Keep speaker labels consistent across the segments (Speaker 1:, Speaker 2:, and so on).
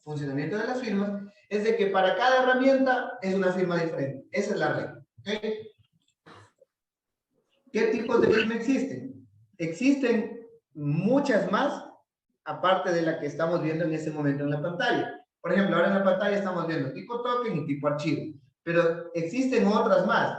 Speaker 1: funcionamiento de las firmas es de que para cada herramienta es una firma diferente. Esa es la regla. ¿Okay? ¿Qué tipos de firma existen? Existen muchas más, aparte de la que estamos viendo en este momento en la pantalla. Por ejemplo, ahora en la pantalla estamos viendo tipo token y tipo archivo, pero existen otras más.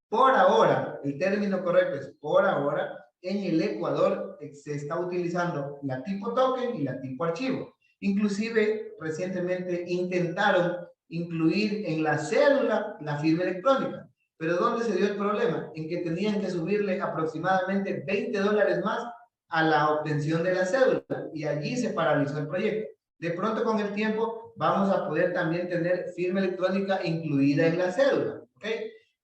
Speaker 1: Por ahora, el término correcto es por ahora, en el Ecuador se está utilizando la tipo token y la tipo archivo. Inclusive, recientemente intentaron incluir en la cédula la firma electrónica. Pero ¿dónde se dio el problema? En que tenían que subirle aproximadamente $20 más a la obtención de la cédula y allí se paralizó el proyecto. De pronto con el tiempo vamos a poder también tener firma electrónica incluida en la cédula, ¿ok?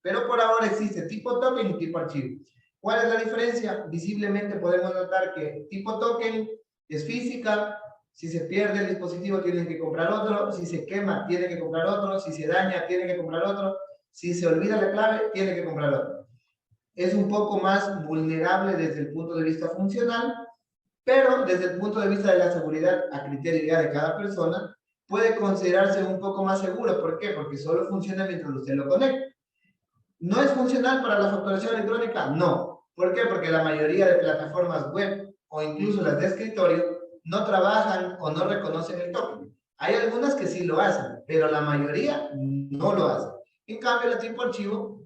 Speaker 1: Pero por ahora existe tipo token y tipo archivo. ¿Cuál es la diferencia? Visiblemente podemos notar que tipo token es física, si se pierde el dispositivo tienen que comprar otro, si se quema tienen que comprar otro, si se daña tienen que comprar otro, si se olvida la clave tienen que comprar otro. Es un poco más vulnerable desde el punto de vista funcional, pero desde el punto de vista de la seguridad a criterio de cada persona, puede considerarse un poco más seguro. ¿Por qué? Porque solo funciona mientras usted lo conecte. ¿No es funcional para la facturación electrónica? No. ¿Por qué? Porque la mayoría de plataformas web o incluso las de escritorio no trabajan o no reconocen el token. Hay algunas que sí lo hacen, pero la mayoría no lo hacen. En cambio, el tipo archivo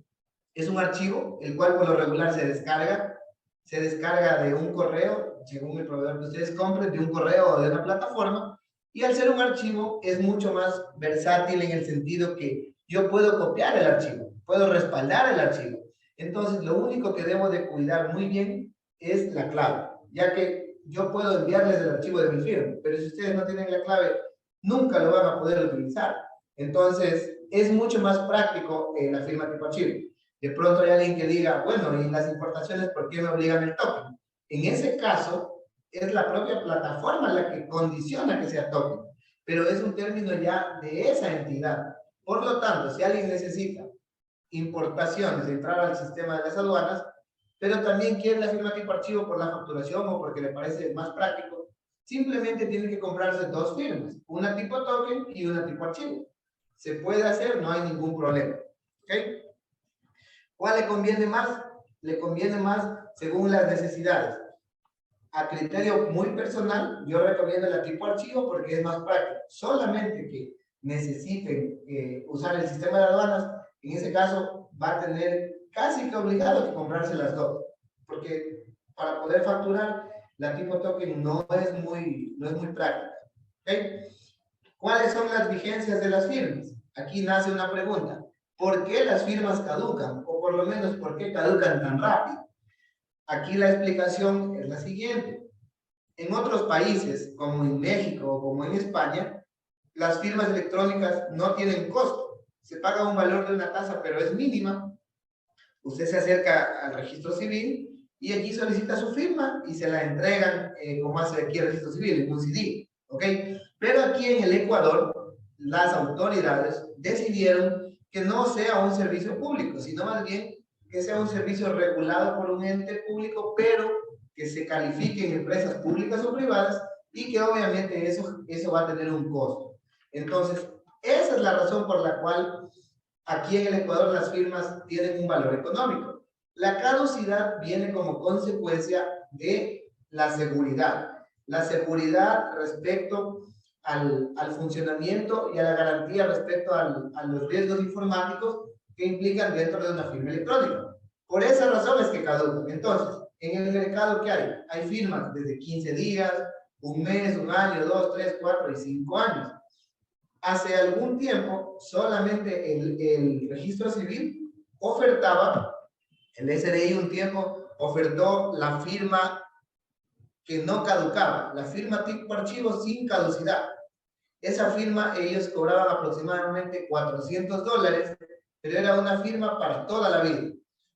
Speaker 1: es un archivo, el cual por lo regular se descarga de un correo, según el proveedor que ustedes compren, de un correo o de una plataforma, y al ser un archivo es mucho más versátil en el sentido que yo puedo copiar el archivo, puedo respaldar el archivo. Entonces, lo único que debo de cuidar muy bien es la clave, ya que yo puedo enviarles el archivo de mi firma, pero si ustedes no tienen la clave, nunca lo van a poder utilizar. Entonces, es mucho más práctico la firma tipo archivo. De pronto hay alguien que diga, bueno, ¿y las importaciones por qué me obligan el token? En ese caso, es la propia plataforma la que condiciona que sea token, pero es un término ya de esa entidad. Por lo tanto, si alguien necesita importaciones, entrar al sistema de las aduanas, pero también quiere la firma tipo archivo por la facturación o porque le parece más práctico, simplemente tiene que comprarse dos firmas, una tipo token y una tipo archivo. Se puede hacer, no hay ningún problema. ¿Ok? ¿Cuál le conviene más? Le conviene más según las necesidades. A criterio muy personal, yo recomiendo la tipo archivo porque es más práctico. Solamente que necesiten usar el sistema de aduanas, en ese caso va a tener casi que obligado que comprarse las dos. Porque para poder facturar, la tipo token no es muy práctica. ¿Okay? ¿Cuáles son las vigencias de las firmas? Aquí nace una pregunta. ¿Por qué las firmas caducan? O por lo menos, ¿por qué caducan tan rápido? Aquí la explicación es la siguiente. En otros países, como en México o como en España, las firmas electrónicas no tienen costo. Se paga un valor de una tasa, pero es mínima. Usted se acerca al registro civil y allí solicita su firma y se la entregan, como hace aquí el registro civil, en un CD. ¿Ok? Pero aquí en el Ecuador, las autoridades decidieron que no sea un servicio público, sino más bien que sea un servicio regulado por un ente público, pero que se califique en empresas públicas o privadas y que obviamente eso va a tener un costo. Entonces, esa es la razón por la cual aquí en el Ecuador las firmas tienen un valor económico. La caducidad viene como consecuencia de la seguridad. La seguridad respecto al funcionamiento y a la garantía respecto a los riesgos informáticos que implican dentro de una firma electrónica. Por esa razón es que caducan. Entonces, en el mercado, ¿qué hay? Hay firmas desde 15 días, un mes, un año, 2, 3, 4 y 5 años. Hace algún tiempo, solamente el registro civil ofertaba, el SRI un tiempo ofertó la firma que no caducaba, la firma tipo archivo sin caducidad. Esa firma ellos cobraban aproximadamente $400, pero era una firma para toda la vida.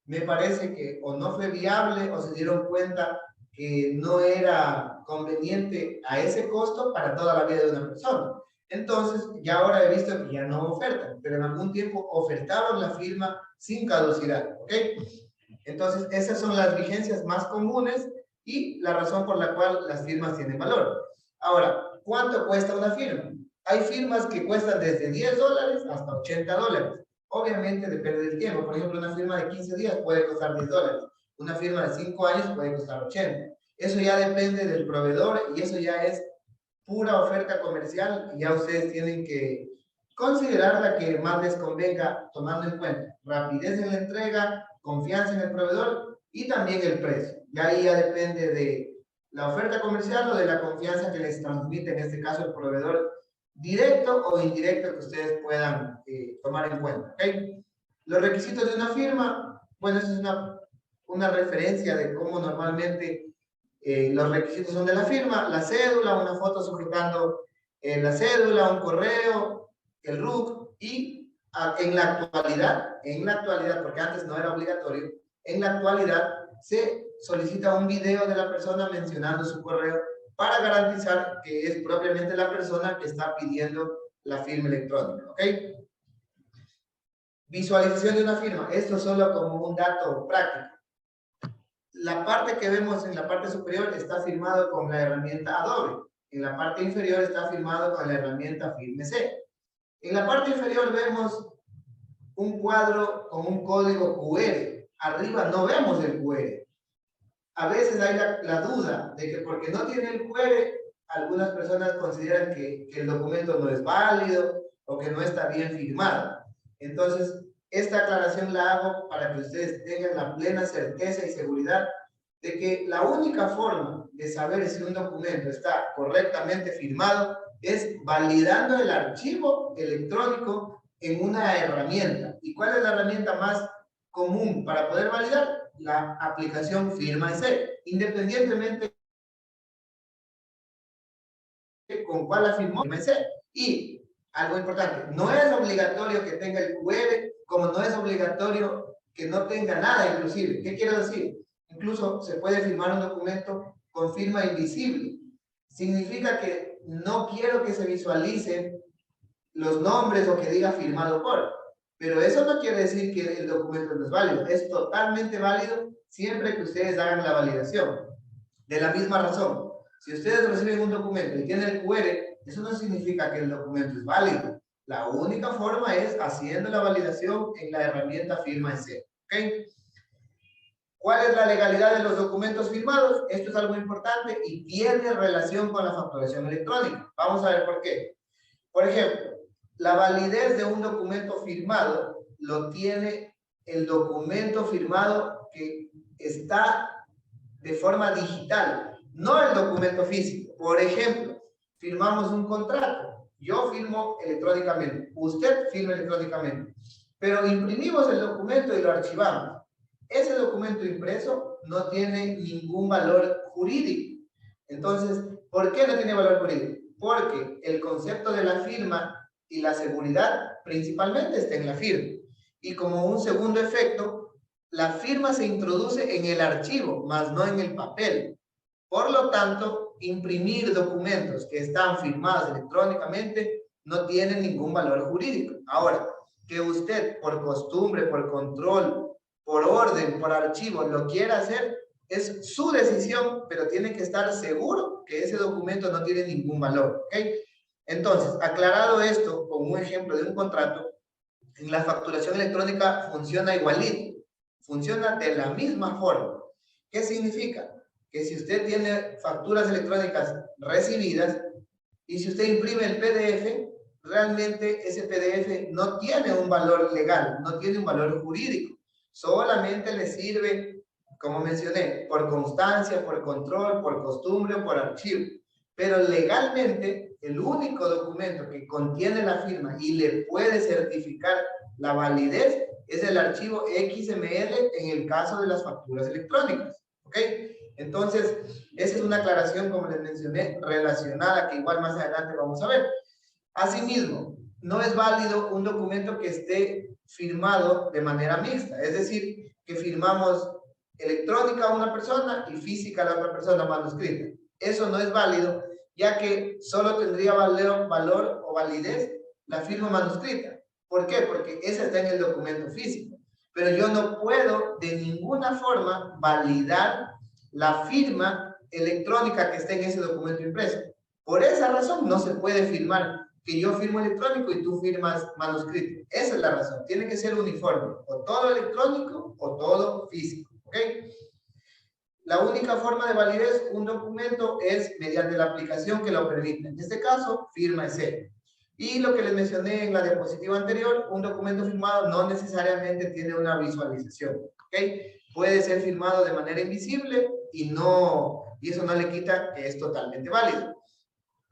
Speaker 1: Me parece que o no fue viable o se dieron cuenta que no era conveniente a ese costo para toda la vida de una persona. Entonces, ya ahora he visto que ya no ofertan, pero en algún tiempo ofertaban la firma sin caducidad, ¿ok? Entonces, esas son las vigencias más comunes y la razón por la cual las firmas tienen valor. Ahora, ¿cuánto cuesta una firma? Hay firmas que cuestan desde $10 hasta $80. Obviamente depende del tiempo. Por ejemplo, una firma de 15 días puede costar $10. Una firma de 5 años puede costar 80. Eso ya depende del proveedor y eso ya es pura oferta comercial y ya ustedes tienen que considerar la que más les convenga, tomando en cuenta rapidez en la entrega, confianza en el proveedor y también el precio. Y ahí ya depende de la oferta comercial o de la confianza que les transmite, en este caso, el proveedor directo o indirecto que ustedes puedan tomar en cuenta. ¿Okay? Los requisitos de una firma, bueno, eso es una referencia de cómo normalmente los requisitos son de la firma: la cédula, una foto sujetando la cédula, un correo, el RUC y en la actualidad, porque antes no era obligatorio, en la actualidad se solicita un video de la persona mencionando su correo para garantizar que es propiamente la persona que está pidiendo la firma electrónica. ¿Ok? Visualización de una firma. Esto solo como un dato práctico. La parte que vemos en la parte superior está firmado con la herramienta Adobe. En la parte inferior está firmado con la herramienta Firme-C. En la parte inferior vemos un cuadro con un código QR. Arriba no vemos el QR. A veces hay la duda de que porque no tiene el QR, algunas personas consideran que el documento no es válido o que no está bien firmado. Entonces, esta aclaración la hago para que ustedes tengan la plena certeza y seguridad de que la única forma de saber si un documento está correctamente firmado es validando el archivo electrónico en una herramienta. ¿Y cuál es la herramienta más común para poder validar? La aplicación Firma-C, independientemente con cuál la firmó Firma-C. Y algo importante, no es obligatorio que tenga el QR, como no es obligatorio que no tenga nada inclusive. ¿Qué quiero decir? Incluso se puede firmar un documento con firma invisible. Significa que no quiero que se visualicen los nombres o que diga firmado por. Pero eso no quiere decir que el documento no es válido. Es totalmente válido siempre que ustedes hagan la validación. De la misma razón, si ustedes reciben un documento y tienen el QR, eso no significa que el documento es válido. La única forma es haciendo la validación en la herramienta Firma-C. ¿Okay? ¿Cuál es la legalidad de los documentos firmados? Esto es algo importante y tiene relación con la facturación electrónica. Vamos a ver por qué. Por ejemplo, la validez de un documento firmado lo tiene el documento firmado que está de forma digital, no el documento físico. Por ejemplo, firmamos un contrato. Yo firmo electrónicamente, usted firma electrónicamente, pero imprimimos el documento y lo archivamos. Ese documento impreso no tiene ningún valor jurídico. Entonces, ¿por qué no tiene valor jurídico? Porque el concepto de la firma y la seguridad principalmente está en la firma. Y como un segundo efecto, la firma se introduce en el archivo, más no en el papel. Por lo tanto, imprimir documentos que están firmados electrónicamente no tienen ningún valor jurídico. Ahora, que usted por costumbre, por control, por orden, por archivo, lo quiera hacer, es su decisión, pero tiene que estar seguro que ese documento no tiene ningún valor. ¿Ok? Entonces, aclarado esto con un ejemplo de un contrato, en la facturación electrónica funciona igualito, funciona de la misma forma. ¿Qué significa? Que si usted tiene facturas electrónicas recibidas y si usted imprime el PDF, realmente ese PDF no tiene un valor legal, no tiene un valor jurídico, solamente le sirve, como mencioné, por constancia, por control, por costumbre, por archivo. Pero legalmente, el único documento que contiene la firma y le puede certificar la validez es el archivo XML en el caso de las facturas electrónicas. ¿Ok? Entonces, esa es una aclaración, como les mencioné, relacionada, que igual más adelante vamos a ver. Asimismo, no es válido un documento que esté firmado de manera mixta, es decir, que firmamos electrónica a una persona y física a la otra persona manuscrita. Eso no es válido, ya que solo tendría valor o validez la firma manuscrita. ¿Por qué? Porque esa está en el documento físico. Pero yo no puedo de ninguna forma validar la firma electrónica que esté en ese documento impreso. Por esa razón no se puede firmar que yo firmo electrónico y tú firmas manuscrito. Esa es la razón. Tiene que ser uniforme, o todo electrónico o todo físico, ¿ok? La única forma de validez un documento es mediante la aplicación que lo permita. En este caso, firma Excel. Y lo que les mencioné en la diapositiva anterior, un documento firmado no necesariamente tiene una visualización, ¿ok? Puede ser firmado de manera invisible y eso no le quita que es totalmente válido.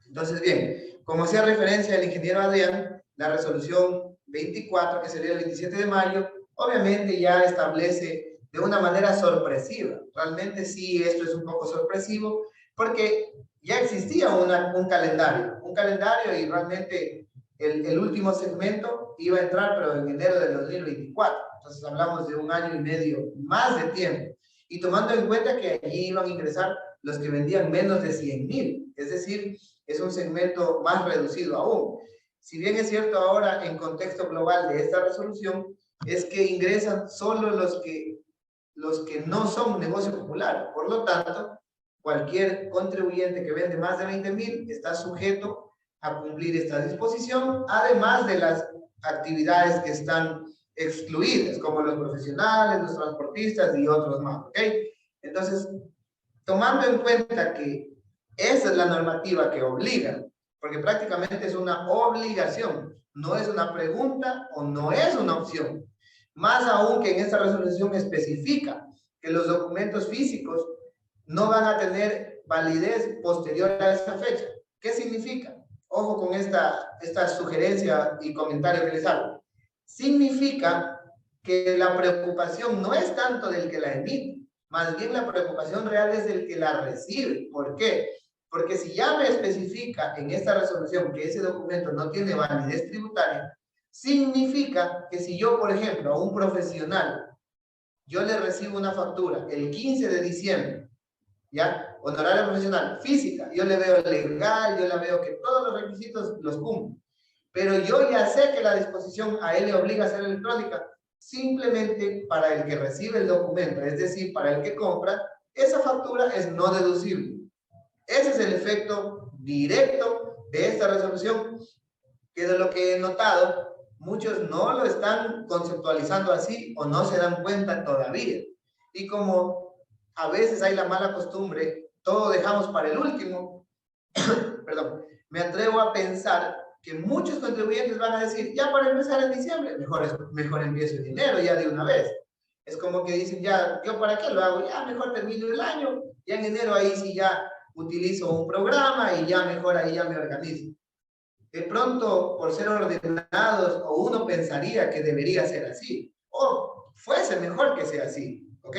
Speaker 1: Entonces, bien, como hacía referencia el ingeniero Adrián, la resolución 24, que sería el 27 de mayo, obviamente ya establece de una manera sorpresiva. Realmente sí, esto es un poco sorpresivo, porque ya existía un calendario y realmente el último segmento iba a entrar, pero en enero del 2024. Entonces hablamos de un año y medio más de tiempo. Y tomando en cuenta que allí iban a ingresar los que vendían menos de 100,000, es decir, es un segmento más reducido aún. Si bien es cierto ahora en contexto global de esta resolución, es que ingresan solo los que no son negocio popular. Por lo tanto, cualquier contribuyente que vende más de 20,000 está sujeto a cumplir esta disposición, además de las actividades que están excluidas, como los profesionales, los transportistas y otros más, ¿ok? Entonces, tomando en cuenta que esa es la normativa que obliga, porque prácticamente es una obligación, no es una pregunta o no es una opción. Más aún que en esta resolución especifica que los documentos físicos no van a tener validez posterior a esta fecha. ¿Qué significa? Ojo con esta sugerencia y comentario que les hago. Significa que la preocupación no es tanto del que la emite, más bien la preocupación real es del que la recibe. ¿Por qué? Porque si ya me especifica en esta resolución que ese documento no tiene validez tributaria, significa que si yo, por ejemplo, a un profesional, yo le recibo una factura el 15 de diciembre, ¿ya? Honorario profesional, física, yo le veo legal, yo le veo que todos los requisitos los cumple, pero yo ya sé que la disposición a él le obliga a ser electrónica, simplemente para el que recibe el documento, es decir, para el que compra, esa factura es no deducible. Ese es el efecto directo de esta resolución, que de lo que he notado, muchos no lo están conceptualizando así o no se dan cuenta todavía. Y como a veces hay la mala costumbre, todo dejamos para el último, perdón, me atrevo a pensar que muchos contribuyentes van a decir, ya para empezar en diciembre, mejor empiezo en enero ya de una vez. Es como que dicen, ya, ¿yo para qué lo hago? Ya mejor termino el año, ya en enero ahí sí ya utilizo un programa y ya mejor ahí ya me organizo. De pronto, por ser ordenados, o uno pensaría que debería ser así, o fuese mejor que sea así, ¿ok?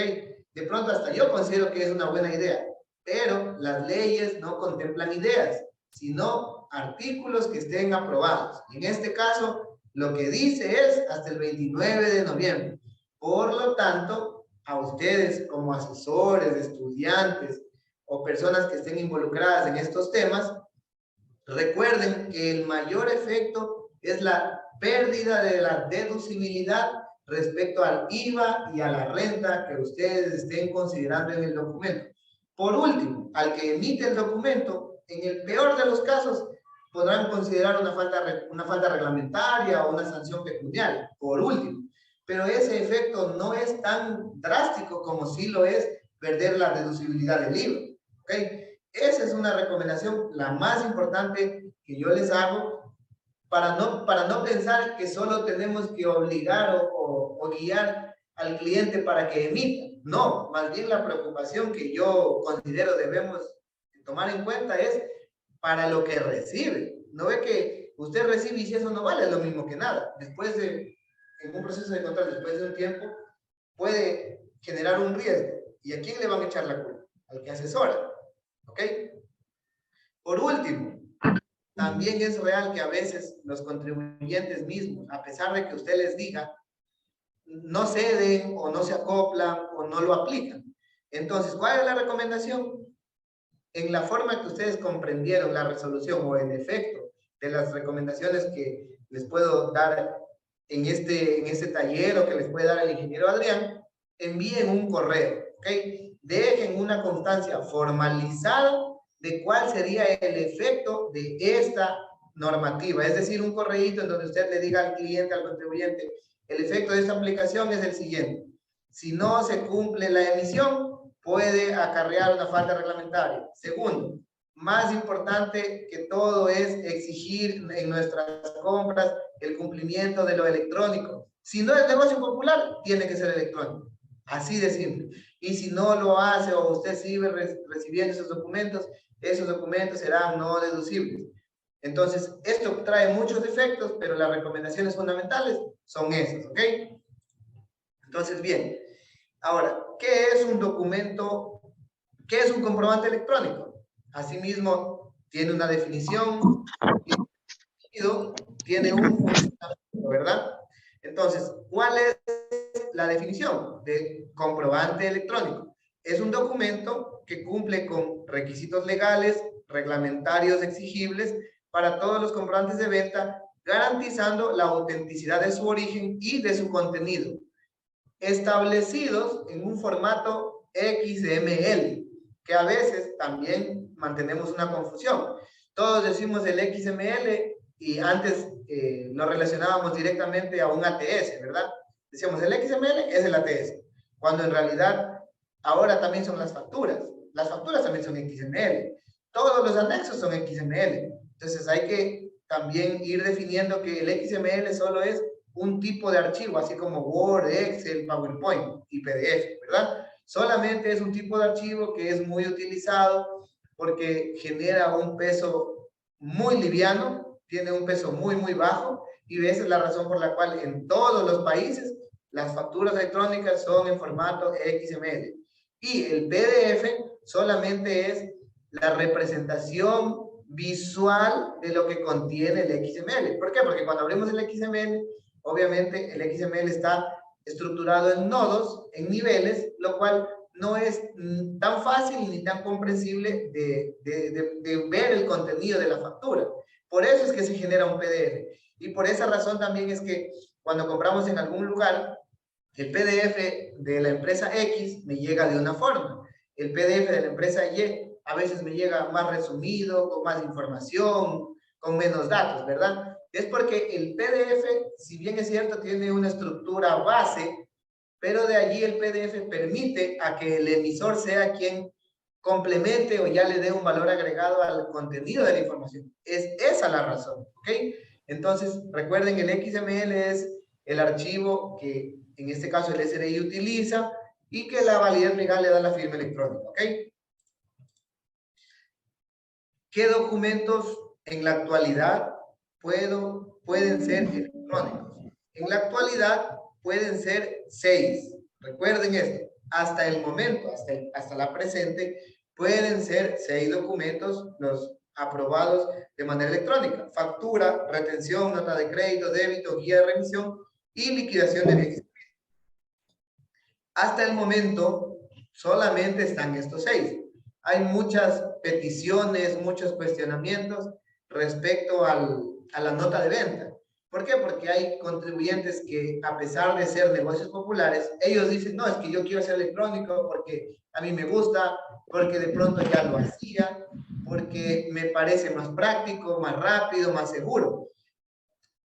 Speaker 1: De pronto hasta yo considero que es una buena idea, pero las leyes no contemplan ideas, sino artículos que estén aprobados. En este caso, lo que dice es hasta el 29 de noviembre. Por lo tanto, a ustedes como asesores, estudiantes o personas que estén involucradas en estos temas, recuerden que el mayor efecto es la pérdida de la deducibilidad respecto al IVA y a la renta que ustedes estén considerando en el documento. Por último, al que emite el documento, en el peor de los casos, podrán considerar una falta reglamentaria o una sanción pecuniaria, por último. Pero ese efecto no es tan drástico como sí lo es perder la deducibilidad del IVA, ¿ok? Esa es una recomendación, la más importante que yo les hago, para no pensar que solo tenemos que obligar o guiar al cliente para que emita. No, más bien la preocupación que yo considero debemos tomar en cuenta es para lo que recibe. No ve que usted recibe y si eso no vale, es lo mismo que nada. En un proceso de control, después de un tiempo, puede generar un riesgo. ¿Y a quién le van a echar la culpa? Al que asesora. ¿Ok? Por último, también es real que a veces los contribuyentes mismos, a pesar de que usted les diga, no ceden o no se acoplan o no lo aplican. Entonces, ¿cuál es la recomendación? En la forma que ustedes comprendieron la resolución o el efecto de las recomendaciones que les puedo dar en este taller o que les puede dar el ingeniero Adrián, envíen un correo, ¿ok? Dejen una constancia formalizada de cuál sería el efecto de esta normativa, es decir, un correíto en donde usted le diga al cliente, al contribuyente, el efecto de esta aplicación es el siguiente: si no se cumple la emisión, puede acarrear una falta reglamentaria. Segundo, más importante que todo es exigir en nuestras compras el cumplimiento de lo electrónico. Si no es negocio popular, tiene que ser electrónico. Así de simple. Y si no lo hace o usted sigue recibiendo esos documentos serán no deducibles. Entonces, esto trae muchos defectos, pero las recomendaciones fundamentales son esas, ¿ok? Entonces, bien. Ahora, ¿qué es un documento? ¿Qué es un comprobante electrónico? Asimismo, tiene una definición, tiene un funcionamiento, ¿verdad? Entonces, ¿cuál es la definición de comprobante electrónico? Es un documento que cumple con requisitos legales, reglamentarios exigibles para todos los comprobantes de venta, garantizando la autenticidad de su origen y de su contenido, establecidos en un formato XML, que a veces también mantenemos una confusión. Todos decimos el XML y antes lo relacionábamos directamente a un ATS, ¿verdad? Decíamos el XML es el ATS, cuando en realidad ahora también son las facturas. Las facturas también son XML. Todos los anexos son XML. Entonces hay que también ir definiendo que el XML solo es un tipo de archivo, así como Word, Excel, PowerPoint y PDF, ¿verdad? Solamente es un tipo de archivo que es muy utilizado porque genera un peso muy liviano, tiene un peso muy, muy bajo, y esa es la razón por la cual en todos los países las facturas electrónicas son en formato XML. Y el PDF solamente es la representación visual de lo que contiene el XML. ¿Por qué? Porque cuando abrimos el XML, obviamente el XML está estructurado en nodos, en niveles, lo cual no es tan fácil ni tan comprensible de ver el contenido de la factura. Por eso es que se genera un PDF. Y por esa razón también es que cuando compramos en algún lugar, el PDF de la empresa X me llega de una forma. El PDF de la empresa Y a veces me llega más resumido, con más información, con menos datos, ¿verdad? Es porque el PDF, si bien es cierto, tiene una estructura base, pero de allí el PDF permite a que el emisor sea quien complemente o ya le dé un valor agregado al contenido de la información. Es esa la razón, ¿ok? Entonces, recuerden, el XML es el archivo que en este caso el SRI utiliza y que la validez legal le da la firma electrónica, ¿ok? ¿Qué documentos en la actualidad pueden ser electrónicos? En la actualidad pueden ser 6. Recuerden esto, hasta el momento, hasta la presente, pueden ser 6 documentos los aprobados de manera electrónica: factura, retención, nota de crédito, débito, guía de remisión y liquidación de bienes. Hasta el momento solamente están estos 6. Hay muchas peticiones, muchos cuestionamientos respecto a la nota de venta. ¿Por qué? Porque hay contribuyentes que, a pesar de ser negocios populares, ellos dicen, no, es que yo quiero hacer electrónico porque a mí me gusta, porque de pronto ya lo hacía, porque me parece más práctico, más rápido, más seguro.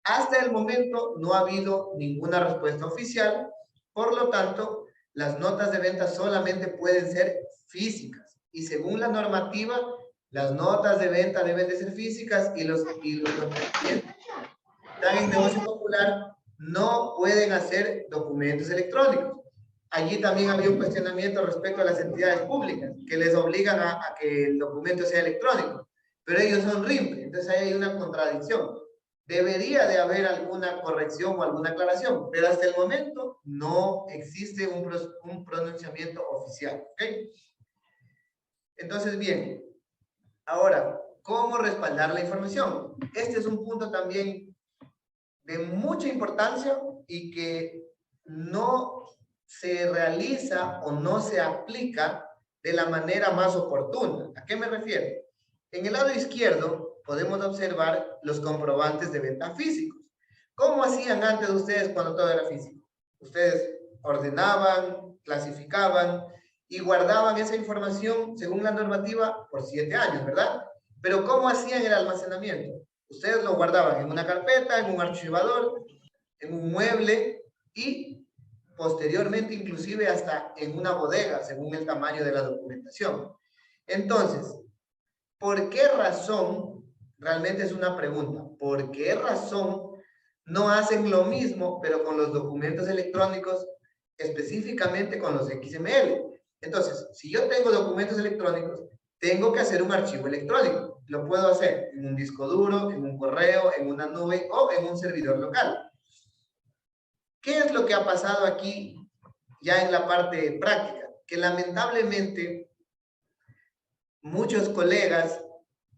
Speaker 1: Hasta el momento no ha habido ninguna respuesta oficial, por lo tanto, las notas de venta solamente pueden ser físicas. Y según la normativa, las notas de venta deben de ser físicas y los clientes que están en negocio popular no pueden hacer documentos electrónicos. Allí también había un cuestionamiento respecto a las entidades públicas que les obligan a que el documento sea electrónico, pero ellos son RIMPE, entonces ahí hay una contradicción. Debería de haber alguna corrección o alguna aclaración, pero hasta el momento no existe un pronunciamiento oficial, ¿ok? Entonces, bien, ahora, ¿cómo respaldar la información? Este es un punto también de mucha importancia y que no se realiza o no se aplica de la manera más oportuna. ¿A qué me refiero? En el lado izquierdo podemos observar los comprobantes de venta físicos. ¿Cómo hacían antes ustedes cuando todo era físico? Ustedes ordenaban, clasificaban y guardaban esa información según la normativa por 7 años, ¿verdad? Pero ¿cómo hacían el almacenamiento? Ustedes lo guardaban en una carpeta, en un archivador, en un mueble y posteriormente inclusive hasta en una bodega, según el tamaño de la documentación. Entonces, ¿por qué razón? Realmente es una pregunta. ¿Por qué razón no hacen lo mismo, pero con los documentos electrónicos, específicamente con los XML? Entonces, si yo tengo documentos electrónicos, tengo que hacer un archivo electrónico. Lo puedo hacer en un disco duro, en un correo, en una nube o en un servidor local. ¿Qué es lo que ha pasado aquí ya en la parte práctica? Que lamentablemente muchos colegas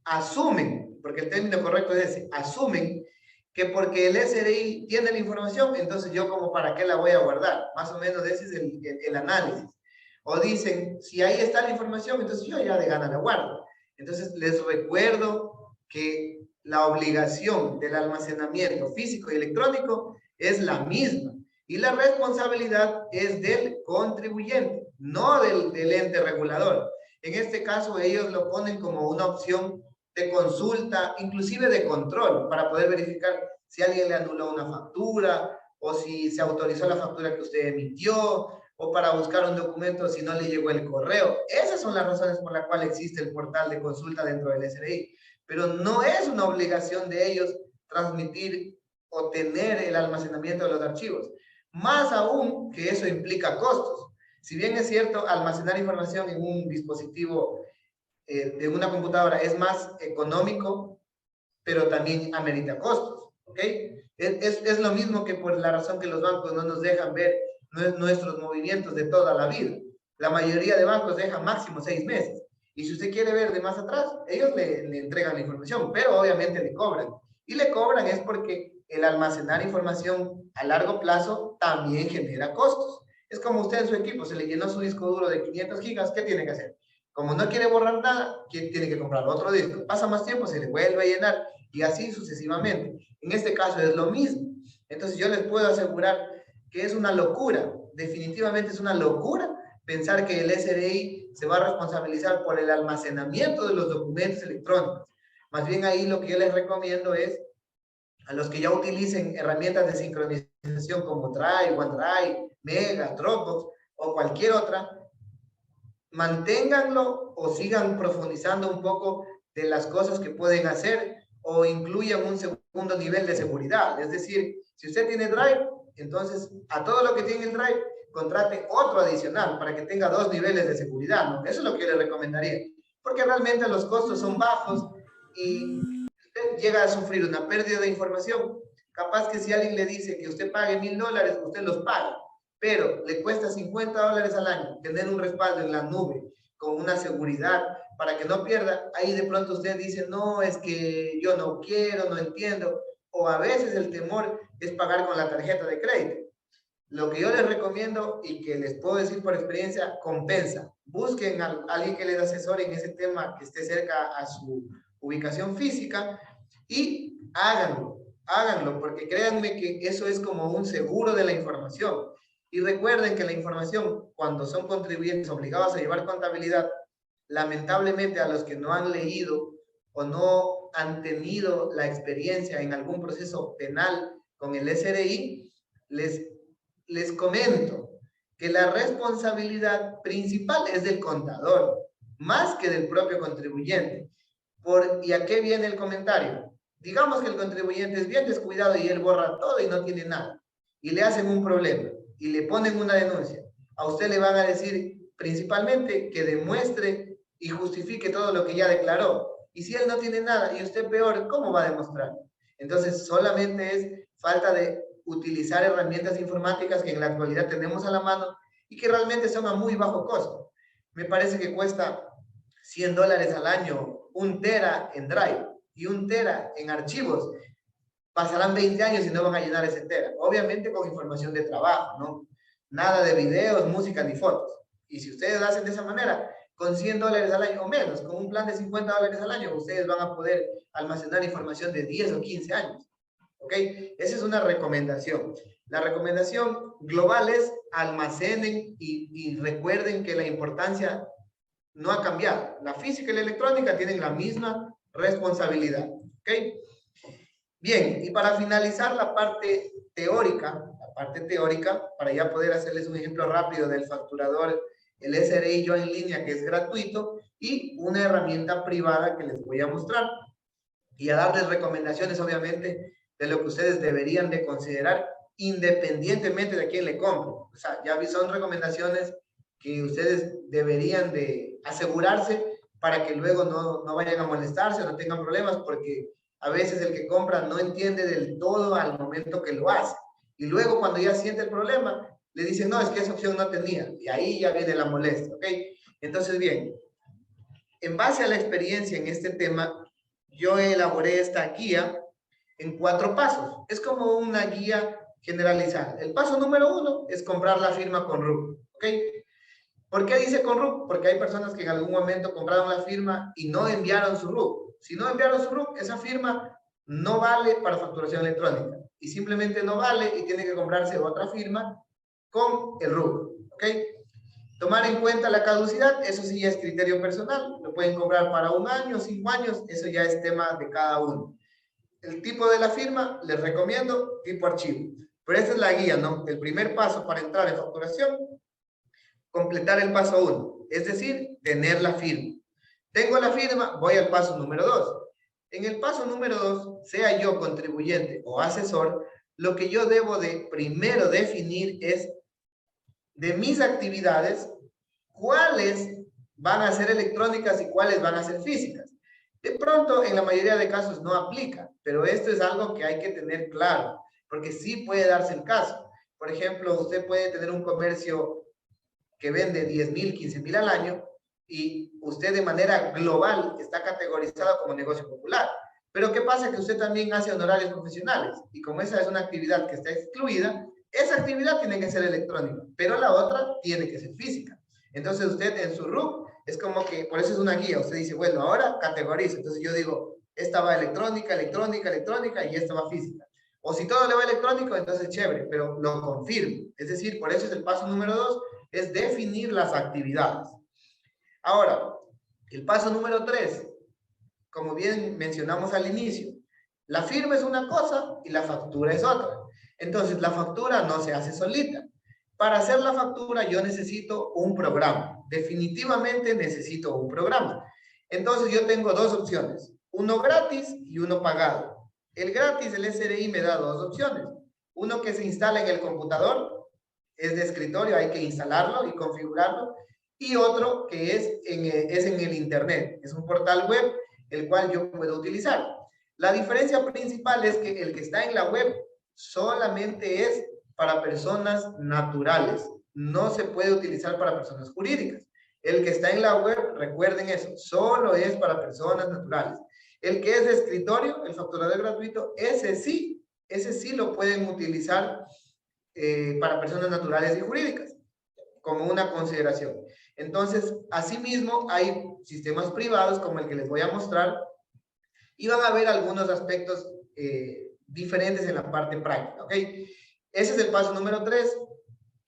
Speaker 1: asumen, porque el término correcto es ese, asumen que porque el SRI tiene la información, entonces yo como para qué la voy a guardar. Más o menos ese es el análisis. O dicen, si ahí está la información, entonces yo ya de gana la guardo. Entonces les recuerdo que la obligación del almacenamiento físico y electrónico es la misma. Y la responsabilidad es del contribuyente, no del ente regulador. En este caso, ellos lo ponen como una opción de consulta, inclusive de control, para poder verificar si alguien le anuló una factura o si se autorizó la factura que usted emitió o para buscar un documento si no le llegó el correo. Esas son las razones por las cuales existe el portal de consulta dentro del SRI, pero no es una obligación de ellos transmitir o tener el almacenamiento de los archivos. Más aún que eso implica costos. Si bien es cierto, almacenar información en un dispositivo de una computadora es más económico, pero también amerita costos, ¿ok? Es lo mismo que por la razón que los bancos no nos dejan ver nuestros movimientos de toda la vida. La mayoría de bancos dejan máximo 6 meses. Y si usted quiere ver de más atrás, ellos le entregan la información, pero obviamente le cobran. Y le cobran es porque el almacenar información a largo plazo también genera costos. Es como usted en su equipo se le llenó su disco duro de 500 gigas, ¿qué tiene que hacer? Como no quiere borrar nada, tiene que comprar otro disco. Pasa más tiempo, se le vuelve a llenar y así sucesivamente. En este caso es lo mismo. Entonces yo les puedo asegurar que es una locura, definitivamente es una locura pensar que el SRI se va a responsabilizar por el almacenamiento de los documentos electrónicos. Más bien ahí lo que yo les recomiendo es a los que ya utilicen herramientas de sincronización como Drive, OneDrive, Mega, Dropbox o cualquier otra, manténganlo o sigan profundizando un poco de las cosas que pueden hacer o incluyan un segundo nivel de seguridad. Es decir, si usted tiene Drive, entonces a todo lo que tiene el Drive, contrate otro adicional para que tenga 2 niveles de seguridad, ¿no? Eso es lo que yo le recomendaría, porque realmente los costos son bajos y usted llega a sufrir una pérdida de información. Capaz que si alguien le dice que usted pague $1000, usted los paga, pero le cuesta $50 al año tener un respaldo en la nube con una seguridad para que no pierda. Ahí de pronto usted dice, no, es que yo no quiero, no entiendo, o a veces el temor es pagar con la tarjeta de crédito. Lo que yo les recomiendo y que les puedo decir por experiencia, compensa. Busquen a alguien que les asesore en ese tema, que esté cerca a su ubicación física y háganlo, porque créanme que eso es como un seguro de la información. Y recuerden que la información, cuando son contribuyentes obligados a llevar contabilidad, lamentablemente a los que no han leído o no han tenido la experiencia en algún proceso penal con el SRI, les comento que la responsabilidad principal es del contador, más que del propio contribuyente. ¿Y a qué viene el comentario? Digamos que el contribuyente es bien descuidado y él borra todo y no tiene nada. Y le hacen un problema y le ponen una denuncia. A usted le van a decir principalmente que demuestre y justifique todo lo que ya declaró. Y si él no tiene nada y usted peor, ¿cómo va a demostrar? Entonces solamente es falta de utilizar herramientas informáticas que en la actualidad tenemos a la mano y que realmente son a muy bajo costo. Me parece que cuesta $100 al año, 1 tera en Drive y 1 tera en archivos. Pasarán 20 años y no van a llenar ese tera. Obviamente con información de trabajo, ¿no? Nada de videos, música ni fotos. Y si ustedes lo hacen de esa manera, con $100 al año o menos, con un plan de $50 al año, ustedes van a poder almacenar información de 10 o 15 años. ¿Ok? Esa es una recomendación. La recomendación global es almacenen y recuerden que la importancia no ha cambiado. La física y la electrónica tienen la misma responsabilidad. ¿Ok? Bien, y para finalizar la parte teórica, para ya poder hacerles un ejemplo rápido del facturador, el SRI Yo en línea, que es gratuito, y una herramienta privada que les voy a mostrar, y a darles recomendaciones, obviamente, de lo que ustedes deberían de considerar, independientemente de a quién le compren. O sea, ya son recomendaciones que ustedes deberían de asegurarse para que luego no vayan a molestarse o no tengan problemas, porque a veces el que compra no entiende del todo al momento que lo hace. Y luego cuando ya siente el problema, le dicen, no, es que esa opción no tenía. Y ahí ya viene la molestia, ¿ok? Entonces, bien, en base a la experiencia en este tema, yo elaboré esta guía en 4 pasos. Es como una guía generalizada. El paso número 1 es comprar la firma con RUC, ¿ok? ¿Por qué dice con RUC? Porque hay personas que en algún momento compraron la firma y no enviaron su RUC. Si no enviaron su RUC, esa firma no vale para facturación electrónica y simplemente no vale y tiene que comprarse otra firma con el RUC, ¿ok? Tomar en cuenta la caducidad, eso sí ya es criterio personal, lo pueden comprar para 1 año, 5 años, eso ya es tema de cada uno. El tipo de la firma, les recomiendo tipo archivo. Pero esta es la guía, ¿no? El primer paso para entrar en facturación, completar el paso 1, es decir, tener la firma. Tengo la firma, voy al paso número 2. En el paso número 2, sea yo contribuyente o asesor, lo que yo debo de primero definir es de mis actividades, cuáles van a ser electrónicas y cuáles van a ser físicas. De pronto, en la mayoría de casos no aplica, pero esto es algo que hay que tener claro, porque sí puede darse el caso. Por ejemplo, usted puede tener un comercio que vende 10,000, 15,000 al año y usted de manera global está categorizado como negocio popular. Pero ¿qué pasa? Que usted también hace honorarios profesionales y como esa es una actividad que está excluida, esa actividad tiene que ser electrónica, pero la otra tiene que ser física. Entonces usted en su RUC es como que, por eso es una guía, usted dice, bueno, ahora categoriza. Entonces yo digo, esta va electrónica, electrónica, electrónica y esta va física. O si todo le va electrónico, entonces chévere, pero lo confirmo. Es decir, por eso es el paso número 2, es definir las actividades. Ahora, el paso número 3, como bien mencionamos al inicio, la firma es una cosa y la factura es otra. Entonces, la factura no se hace solita. Para hacer la factura yo necesito un programa. Definitivamente necesito un programa. Entonces, yo tengo 2 opciones, uno gratis y uno pagado. El gratis, el SRI, me da 2 opciones. Uno que se instala en el computador, es de escritorio, hay que instalarlo y configurarlo. Y otro que es en el Internet, es un portal web el cual yo puedo utilizar. La diferencia principal es que el que está en la web solamente es para personas naturales, no se puede utilizar para personas jurídicas. El que está en la web, recuerden eso, solo es para personas naturales. El que es de escritorio, el facturador gratuito, ese sí lo pueden utilizar para personas naturales y jurídicas, como una consideración. Entonces, asimismo, hay sistemas privados como el que les voy a mostrar y van a ver algunos aspectos diferentes en la parte práctica, ¿ok? Ese es el paso número 3.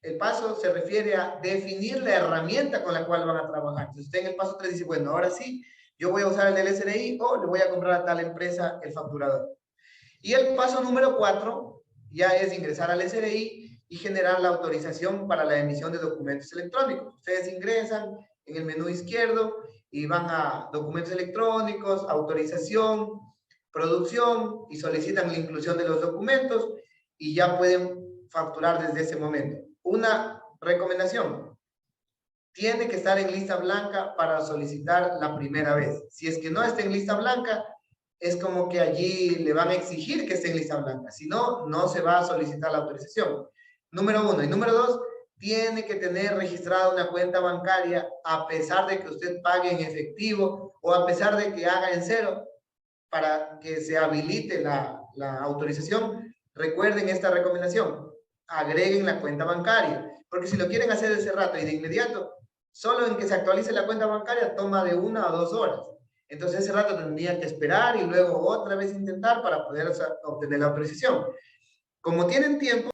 Speaker 1: El paso se refiere a definir la herramienta con la cual van a trabajar. Entonces, usted en el paso 3 dice, bueno, ahora sí, yo voy a usar el del SRI o le voy a comprar a tal empresa el facturador. Y el paso número 4 ya es ingresar al SRI y generar la autorización para la emisión de documentos electrónicos. Ustedes ingresan en el menú izquierdo y van a documentos electrónicos, autorización, producción y solicitan la inclusión de los documentos y ya pueden facturar desde ese momento. Una recomendación, tiene que estar en lista blanca para solicitar la primera vez. Si es que no está en lista blanca, es como que allí le van a exigir que esté en lista blanca. Si no, no se va a solicitar la autorización. Número 1. Y número 2, tiene que tener registrada una cuenta bancaria a pesar de que usted pague en efectivo o a pesar de que haga en cero para que se habilite la autorización. Recuerden esta recomendación. Agreguen la cuenta bancaria. Porque si lo quieren hacer de ese rato y de inmediato, solo en que se actualice la cuenta bancaria toma de 1 a 2 horas. Entonces ese rato tendría que esperar y luego otra vez intentar para poder obtener la autorización. Como tienen tiempo,